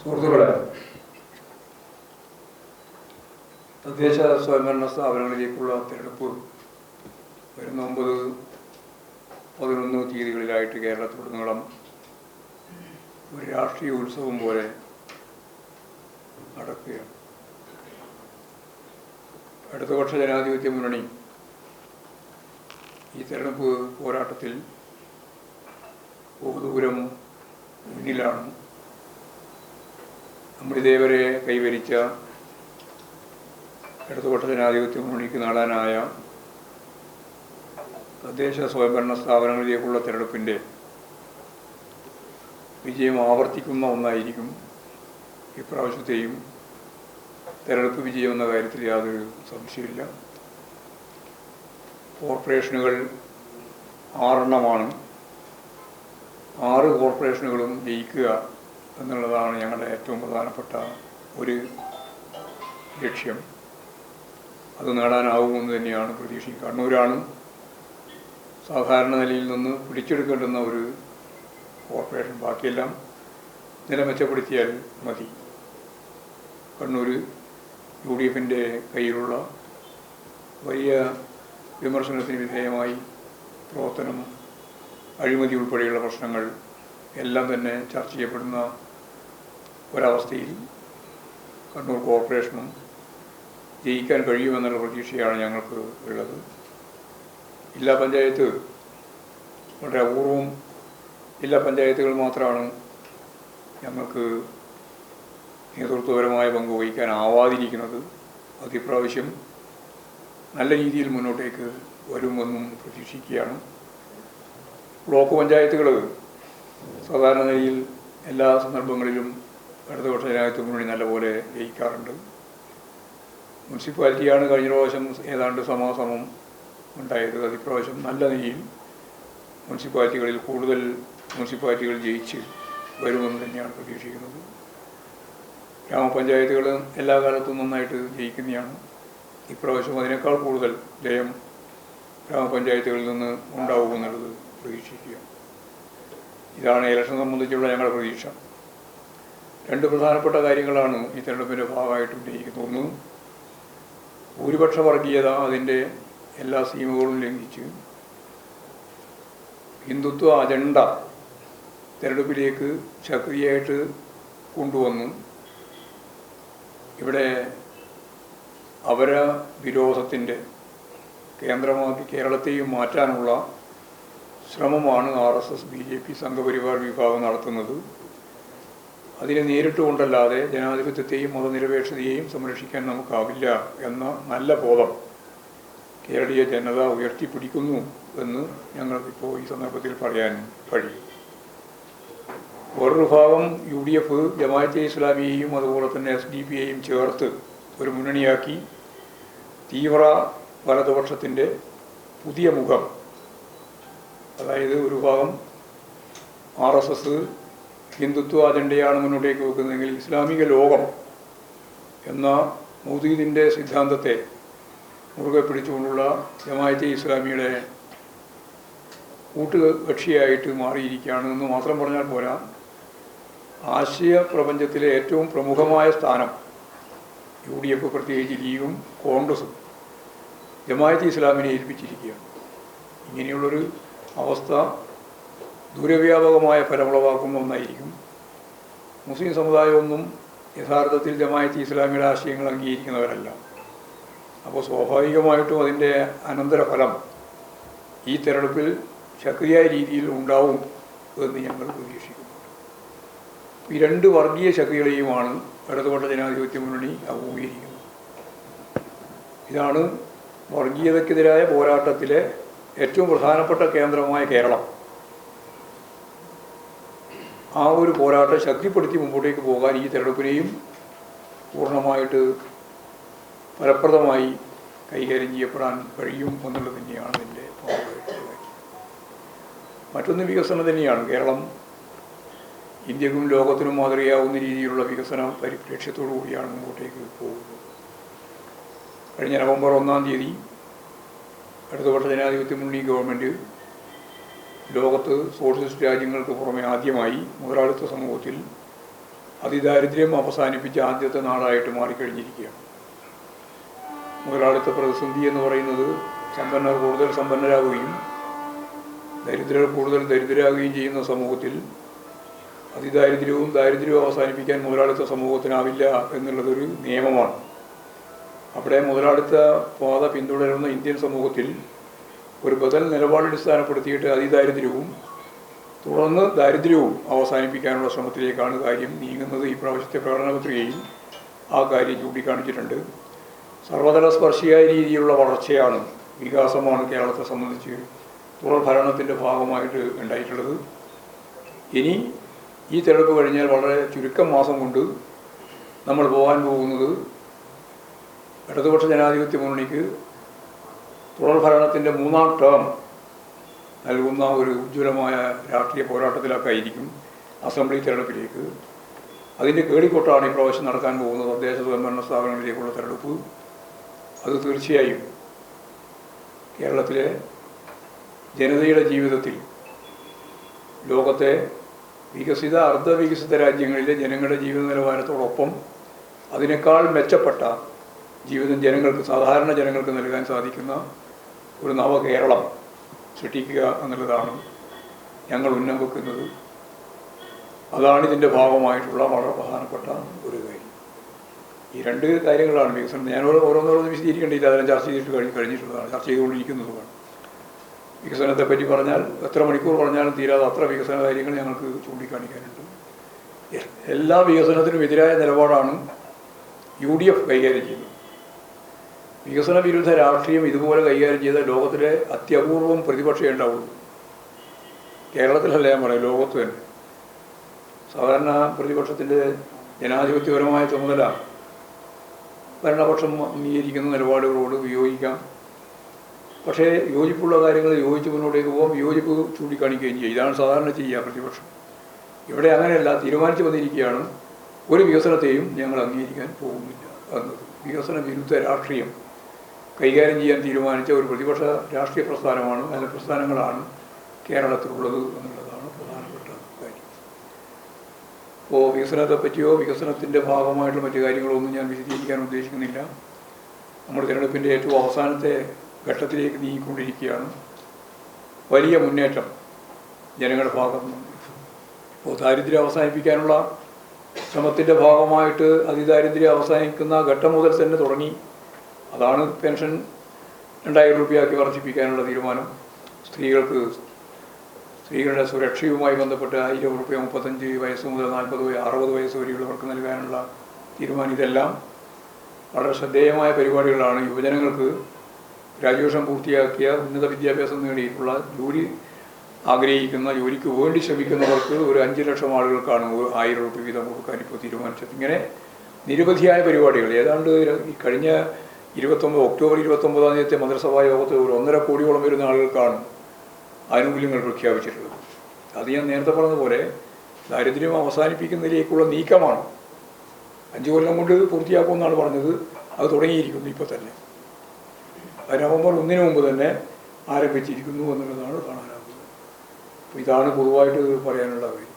സുഹൃത്തുക്കളെ, തദ്ദേശ സ്വയംഭരണ സ്ഥാപനങ്ങളിലേക്കുള്ള തിരഞ്ഞെടുപ്പ് വരുന്ന 9, 11 തീയതികളിലായിട്ട് കേരളത്തിലുടനീളം ഒരു രാഷ്ട്രീയ ഉത്സവം പോലെ നടക്കുകയാണ്. ഇടതുപക്ഷ ജനാധിപത്യ മുന്നണി ഈ തിരഞ്ഞെടുപ്പ് പോരാട്ടത്തിൽ ബഹുദൂരം മുന്നിലാണ്. നമ്മളിതേവരെ കൈവരിച്ച ഇടതുപക്ഷ ജനാധിപത്യ മുന്നണിക്ക് നേടാനായ തദ്ദേശ സ്വയംഭരണ സ്ഥാപനങ്ങളിലേക്കുള്ള തിരഞ്ഞെടുപ്പിൻ്റെ വിജയം ആവർത്തിക്കുന്ന ഒന്നായിരിക്കും ഇപ്രാവശ്യത്തെയും തിരഞ്ഞെടുപ്പ് വിജയം എന്ന കാര്യത്തിൽ യാതൊരു സംശയമില്ല. കോർപ്പറേഷനുകൾ 6 എണ്ണമാണ്. 6 കോർപ്പറേഷനുകളും ജയിക്കുക എന്നുള്ളതാണ് ഞങ്ങളുടെ ഏറ്റവും പ്രധാനപ്പെട്ട ഒരു ലക്ഷ്യം. അത് നേടാനാവുമെന്ന് തന്നെയാണ് പ്രതീക്ഷിക്കുക. കണ്ണൂരാണ് സാധാരണ നിലയിൽ നിന്ന് പിടിച്ചെടുക്കേണ്ടുന്ന ഒരു കോർപ്പറേഷൻ. ബാക്കിയെല്ലാം നില മെച്ചപ്പെടുത്തിയാൽ മതി. കണ്ണൂർ UDFൻ്റെ കയ്യിലുള്ള വലിയ വിമർശനത്തിന് വിധേയമായി പ്രവർത്തനം, അഴിമതി ഉൾപ്പെടെയുള്ള പ്രശ്നങ്ങൾ എല്ലാം തന്നെ ചർച്ച ചെയ്യപ്പെടുന്ന ഒരവസ്ഥയിൽ കണ്ണൂർ കോർപ്പറേഷനും ജയിക്കാൻ കഴിയുമെന്നുള്ള പ്രതീക്ഷയാണ് ഞങ്ങൾക്ക് ഉള്ളത്. ജില്ലാ പഞ്ചായത്ത് വളരെ അപൂർവം ജില്ലാ പഞ്ചായത്തുകൾ മാത്രമാണ് ഞങ്ങൾക്ക് നേതൃത്വപരമായ പങ്ക് വഹിക്കാനാവാതിരിക്കുന്നത്. അത് ഇപ്രാവശ്യം നല്ല രീതിയിൽ മുന്നോട്ടേക്ക് വരുമെന്നും പ്രതീക്ഷിക്കുകയാണ്. ബ്ലോക്ക് പഞ്ചായത്തുകൾ സാധാരണ നിലയിൽ എല്ലാ സന്ദർഭങ്ങളിലും ഇടതുപക്ഷ ജനാധിപത്യ മുന്നണി നല്ലപോലെ ജയിക്കാറുണ്ട്. മുനിസിപ്പാലിറ്റിയാണ് കഴിഞ്ഞ പ്രാവശ്യം ഏതാണ്ട് സമാസമം ഉണ്ടായത്. അതിപ്രാവശ്യം നല്ല നിലയിൽ മുനിസിപ്പാലിറ്റികളിൽ കൂടുതൽ മുനിസിപ്പാലിറ്റികൾ ജയിച്ച് വരുമെന്ന് തന്നെയാണ് പ്രതീക്ഷിക്കുന്നത്. ഗ്രാമപഞ്ചായത്തുകൾ എല്ലാ കാലത്തും നന്നായിട്ട് ജയിക്കുന്നതാണ്. ഇപ്രാവശ്യം അതിനേക്കാൾ കൂടുതൽ ജയം ഗ്രാമപഞ്ചായത്തുകളിൽ നിന്ന് ഉണ്ടാവുമെന്നുള്ളത് പ്രതീക്ഷിക്കുക. ഇതാണ് ഇലക്ഷൻ സംബന്ധിച്ചുള്ള ഞങ്ങളുടെ പ്രതീക്ഷ. 2 പ്രധാനപ്പെട്ട കാര്യങ്ങളാണ് ഈ തെരഞ്ഞെടുപ്പിൻ്റെ ഭാഗമായിട്ട് ഉന്നയിക്കുന്നത്. ഒന്ന്, ഭൂരിപക്ഷ വർഗീയത അതിൻ്റെ എല്ലാ സീമകളും ലംഘിച്ച് ഹിന്ദുത്വ അജണ്ട തെരഞ്ഞെടുപ്പിലേക്ക് ശക്തിയായിട്ട് കൊണ്ടുവന്ന് ഇവിടെ അവര വിരോധത്തിൻ്റെ കേന്ദ്രമാക്കി കേരളത്തെയും മാറ്റാനുള്ള ശ്രമമാണ് RSS, BJP, സംഘപരിവാർ വിഭാഗം നടത്തുന്നത്. അതിനെ നേരിട്ടുകൊണ്ടല്ലാതെ ജനാധിപത്യത്തെയും മതനിരപേക്ഷതയെയും സംരക്ഷിക്കാൻ നമുക്കാവില്ല എന്ന നല്ല ബോധം കേരളീയ ജനത ഉയർത്തിപ്പിടിക്കുന്നു എന്ന് ഞങ്ങൾക്കിപ്പോൾ ഈ സന്ദർഭത്തിൽ പറയാൻ കഴിയും. വേറൊരു ഭാഗം UDF, ജമാഅത്തെ ഇസ്ലാമിയെയും അതുപോലെ തന്നെ SDP-യെയും ചേർത്ത് ഒരു മുന്നണിയാക്കി തീവ്ര വലതുപക്ഷത്തിൻ്റെ പുതിയ മുഖം, അതായത് ഒരു ഭാഗം RSS ഹിന്ദുത്വ അജണ്ടയാണ് മുന്നോട്ടേക്ക് വെക്കുന്നതെങ്കിൽ ഇസ്ലാമിക ലോകം എന്ന മൗദൂദിൻ്റെ സിദ്ധാന്തത്തെ മുറുകെ പിടിച്ചുകൊണ്ടുള്ള ജമാഅത്തെ ഇസ്ലാമിയുടെ കൂട്ടുകക്ഷിയായിട്ട് മാറിയിരിക്കുകയാണെന്ന് മാത്രം പറഞ്ഞാൽ പോരാ. ആശയ പ്രപഞ്ചത്തിലെ ഏറ്റവും പ്രമുഖമായ സ്ഥാനം UDF, പ്രത്യേകിച്ച് ലീഗും കോൺഗ്രസും ജമാഅത്തെ ഇസ്ലാമിനെ ഏൽപ്പിച്ചിരിക്കുകയാണ്. ഇങ്ങനെയുള്ളൊരു അവസ്ഥ ദൂരവ്യാപകമായ ഫലമുളവാക്കുന്ന ഒന്നായിരിക്കും. മുസ്ലിം സമുദായമൊന്നും യഥാർത്ഥത്തിൽ ജമാഅത്തെ ഇസ്ലാമിയുടെ ആശയങ്ങൾ അംഗീകരിക്കുന്നവരല്ല. അപ്പോൾ സ്വാഭാവികമായിട്ടും അതിൻ്റെ അനന്തരഫലം ഈ തെരഞ്ഞെടുപ്പിൽ ശക്തിയായ രീതിയിൽ ഉണ്ടാവും എന്ന് ഞങ്ങൾ പ്രതീക്ഷിക്കുന്നു. ഈ 2 വർഗീയ ശക്തികളെയുമാണ് ഇടതുപക്ഷ ജനാധിപത്യ മുന്നണി അഭിമുഖീകരിക്കുന്നത്. ഇതാണ് വർഗീയതയ്ക്കെതിരായ പോരാട്ടത്തിലെ ഏറ്റവും പ്രധാനപ്പെട്ട കേന്ദ്രമായ കേരളം. ആ ഒരു പോരാട്ടം ശക്തിപ്പെടുത്തി മുമ്പോട്ടേക്ക് പോകാൻ ഈ തെരഞ്ഞെടുപ്പിനെയും പൂർണ്ണമായിട്ട് ഫലപ്രദമായി കൈകാര്യം ചെയ്യപ്പെടാൻ കഴിയും എന്നുള്ളത് തന്നെയാണ് ഇതിൻ്റെ ഭാഗമായിട്ടുള്ള കാര്യം. മറ്റൊന്ന് വികസനം തന്നെയാണ്. കേരളം ഇന്ത്യക്കും ലോകത്തിനും മാതൃകയാവുന്ന രീതിയിലുള്ള വികസന പരിപ്രേക്ഷ്യത്തോടു കൂടിയാണ് മുമ്പോട്ടേക്ക് പോകുന്നത്. കഴിഞ്ഞ നവംബർ 1-ാം തീയതി ഇടതുപക്ഷ ജനാധിപത്യ മുന്നണി ഗവൺമെൻറ് ലോകത്ത് സോഷ്യലിസ്റ്റ് രാജ്യങ്ങൾക്ക് പുറമെ ആദ്യമായി മുതലാളിത്ത സമൂഹത്തിൽ അതിദാരിദ്ര്യം അവസാനിപ്പിച്ച ആദ്യത്തെ നാടായിട്ട് മാറിക്കഴിഞ്ഞിരിക്കുകയാണ്. മുതലാളിത്ത പ്രതിസന്ധി എന്ന് പറയുന്നത് സമ്പന്നർ കൂടുതൽ സമ്പന്നരാകുകയും ദരിദ്രർ കൂടുതൽ ദരിദ്രരാകുകയും ചെയ്യുന്ന സമൂഹത്തിൽ അതിദാരിദ്ര്യവും ദാരിദ്ര്യവും അവസാനിപ്പിക്കാൻ മുതലാളിത്ത സമൂഹത്തിനാവില്ല എന്നുള്ളതൊരു നിയമമാണ്. അവിടെ മുതലാളിത്ത പാത പിന്തുടരുന്ന ഇന്ത്യൻ സമൂഹത്തിൽ ഒരു ബദൽ നിലപാടടിസ്ഥാനപ്പെടുത്തിയിട്ട് അതിദാരിദ്ര്യവും തുടർന്ന് ദാരിദ്ര്യവും അവസാനിപ്പിക്കാനുള്ള ശ്രമത്തിലേക്കാണ് കാര്യം നീങ്ങുന്നത്. ഈ പ്രാവശ്യത്തെ പ്രകടന പത്രികയിൽ ആ കാര്യം ചൂണ്ടിക്കാണിച്ചിട്ടുണ്ട്. സർവതല സ്പർശിയായ രീതിയിലുള്ള വളർച്ചയാണ്, വികാസമാണ് കേരളത്തെ സംബന്ധിച്ച് തുടർ ഭരണത്തിൻ്റെ ഭാഗമായിട്ട് ഉണ്ടായിട്ടുള്ളത്. ഇനി ഈ തെരഞ്ഞെടുപ്പ് കഴിഞ്ഞാൽ വളരെ ചുരുക്കം മാസം കൊണ്ട് നമ്മൾ പോകാൻ പോകുന്നത് ഇടതുപക്ഷ ജനാധിപത്യ മുന്നണിക്ക് തുടർ ഭരണത്തിൻ്റെ 3-ാം ടേം നൽകുന്ന ഒരു ഉജ്ജ്വലമായ രാഷ്ട്രീയ പോരാട്ടത്തിലൊക്കെ ആയിരിക്കും അസംബ്ലി തെരഞ്ഞെടുപ്പിലേക്ക്. അതിൻ്റെ കേളിക്കൊട്ടാണ് ഈ പ്രാവശ്യം നടക്കാൻ പോകുന്നത് തദ്ദേശ സ്വയംഭരണ സ്ഥാപനങ്ങളിലേക്കുള്ള തെരഞ്ഞെടുപ്പ്. അത് തീർച്ചയായും കേരളത്തിലെ ജനതയുടെ ജീവിതത്തിൽ ലോകത്തെ വികസിത അർദ്ധവികസിത രാജ്യങ്ങളിലെ ജനങ്ങളുടെ ജീവിത നിലവാരത്തോടൊപ്പം അതിനേക്കാൾ മെച്ചപ്പെട്ട ജീവിതം ജനങ്ങൾക്ക്, സാധാരണ ജനങ്ങൾക്ക് നൽകാൻ സാധിക്കുന്ന ഒരു നവകേരളം സൃഷ്ടിക്കുക എന്നുള്ളതാണ് ഞങ്ങൾ ഉന്നം വെക്കുന്നത്. അതാണ് ഇതിൻ്റെ ഭാഗമായിട്ടുള്ള വളരെ പ്രധാനപ്പെട്ട ഒരു കാര്യം. ഈ 2 കാര്യങ്ങളാണ് വികസനം. ഞാൻ ഓരോന്നോരോന്ന് വിശദീകരിക്കേണ്ടിയില്ല, അതെല്ലാം ചർച്ച ചെയ്തിട്ട് കഴിഞ്ഞിട്ടുള്ളതാണ്, ചർച്ച ചെയ്തുകൊണ്ടിരിക്കുന്നതുമാണ്. വികസനത്തെപ്പറ്റി പറഞ്ഞാൽ എത്ര മണിക്കൂർ പറഞ്ഞാലും തീരാതെ അത്ര വികസന കാര്യങ്ങൾ ഞങ്ങൾക്ക് ചൂണ്ടിക്കാണിക്കാനുണ്ട്. എല്ലാ വികസനത്തിനും എതിരായ നിലപാടാണ് UDF കൈകാര്യം ചെയ്യുന്നത്. വികസന വിരുദ്ധ രാഷ്ട്രീയം ഇതുപോലെ കൈകാര്യം ചെയ്ത ലോകത്തിലെ അത്യപൂർവം പ്രതിപക്ഷമേ ഉണ്ടാവുള്ളൂ. കേരളത്തിലല്ല ഞാൻ പറയും, ലോകത്ത് തന്നെ. സാധാരണ പ്രതിപക്ഷത്തിൻ്റെ ജനാധിപത്യപരമായ ചുമതല ഭരണപക്ഷം അംഗീകരിക്കുന്ന നിലപാടുകളോട് വിയോജിക്കാം, പക്ഷേ യോജിപ്പുള്ള കാര്യങ്ങൾ യോജിച്ച് മുന്നോട്ടേക്ക് പോകാം, വിയോജിപ്പ് ചൂണ്ടിക്കാണിക്കുകയും ചെയ്യും. ഇതാണ് സാധാരണ ചെയ്യുക പ്രതിപക്ഷം. ഇവിടെ അങ്ങനെയല്ല, തീരുമാനിച്ചു വന്നിരിക്കുകയാണ് ഒരു വികസനത്തെയും ഞങ്ങൾ അംഗീകരിക്കാൻ പോകുന്നില്ല എന്നത്. വികസന വിരുദ്ധ രാഷ്ട്രീയം കൈകാര്യം ചെയ്യാൻ തീരുമാനിച്ച ഒരു പ്രതിപക്ഷ രാഷ്ട്രീയ പ്രസ്ഥാനമാണ്, അല്ല പ്രസ്ഥാനങ്ങളാണ് കേരളത്തിലുള്ളത് എന്നുള്ളതാണ് പ്രധാനപ്പെട്ട കാര്യം. അപ്പോൾ വികസനത്തെ പറ്റിയോ വികസനത്തിൻ്റെ ഭാഗമായിട്ടുള്ള മറ്റു കാര്യങ്ങളൊന്നും ഞാൻ വിശദീകരിക്കാൻ ഉദ്ദേശിക്കുന്നില്ല. നമ്മുടെ തിരഞ്ഞെടുപ്പിൻ്റെ ഏറ്റവും അവസാനത്തെ ഘട്ടത്തിലേക്ക് നീങ്ങിക്കൊണ്ടിരിക്കുകയാണ്. വലിയ മുന്നേറ്റം ജനങ്ങളുടെ ഭാഗത്തു നിന്ന്. അപ്പോൾ ദാരിദ്ര്യം അവസാനിപ്പിക്കാനുള്ള ശ്രമത്തിൻ്റെ ഭാഗമായിട്ട് അതിദാരിദ്ര്യം അവസാനിക്കുന്ന ഘട്ടം മുതൽ തന്നെ തുടങ്ങി. അതാണ് പെൻഷൻ 2000 രൂപയാക്കി വർദ്ധിപ്പിക്കാനുള്ള തീരുമാനം. സ്ത്രീകളുടെ സുരക്ഷയുമായി ബന്ധപ്പെട്ട് 1000 രൂപ 35 വയസ്സ് മുതൽ 40-60 വയസ്സ് വരെയുള്ളവർക്ക് നൽകാനുള്ള തീരുമാനം. ഇതെല്ലാം വളരെ ശ്രദ്ധേയമായ പരിപാടികളാണ്. യുവജനങ്ങൾക്ക് ഗ്രാജുവേഷൻ പൂർത്തിയാക്കിയ ഉന്നത വിദ്യാഭ്യാസം നേടിയിട്ടുള്ള ജോലി ആഗ്രഹിക്കുന്ന, ജോലിക്ക് വേണ്ടി ശ്രമിക്കുന്നവർക്ക് ഒരു 5 ലക്ഷം ആളുകൾക്കാണ് 1000 രൂപ വീതം കൊടുക്കാൻ ഇപ്പോൾ തീരുമാനിച്ചത്. ഇങ്ങനെ നിരവധിയായ പരിപാടികൾ. ഏതാണ്ട് ഈ കഴിഞ്ഞ ഒക്ടോബർ 29-ാം തീയതി മന്ത്രിസഭാ യോഗത്തിൽ ഒരു 1.5 കോടിയോളം വരുന്ന ആളുകൾക്കാണ് ആനുകൂല്യങ്ങൾ പ്രഖ്യാപിച്ചിട്ടുള്ളത്. അത് ഞാൻ നേരത്തെ പറഞ്ഞതുപോലെ ദാരിദ്ര്യം അവസാനിപ്പിക്കുന്നതിലേക്കുള്ള നീക്കമാണ്. 5 കൊല്ലം കൊണ്ട് പൂർത്തിയാക്കുമെന്നാണ് പറഞ്ഞത്. അത് തുടങ്ങിയിരിക്കുന്നു ഇപ്പോൾ തന്നെ. നവംബർ 1 മുമ്പ് തന്നെ ആരംഭിച്ചിരിക്കുന്നു എന്നുള്ളതാണ് കാണാനാകുന്നത്. അപ്പോൾ ഇതാണ് പൊതുവായിട്ട് പറയാനുള്ള കാര്യം.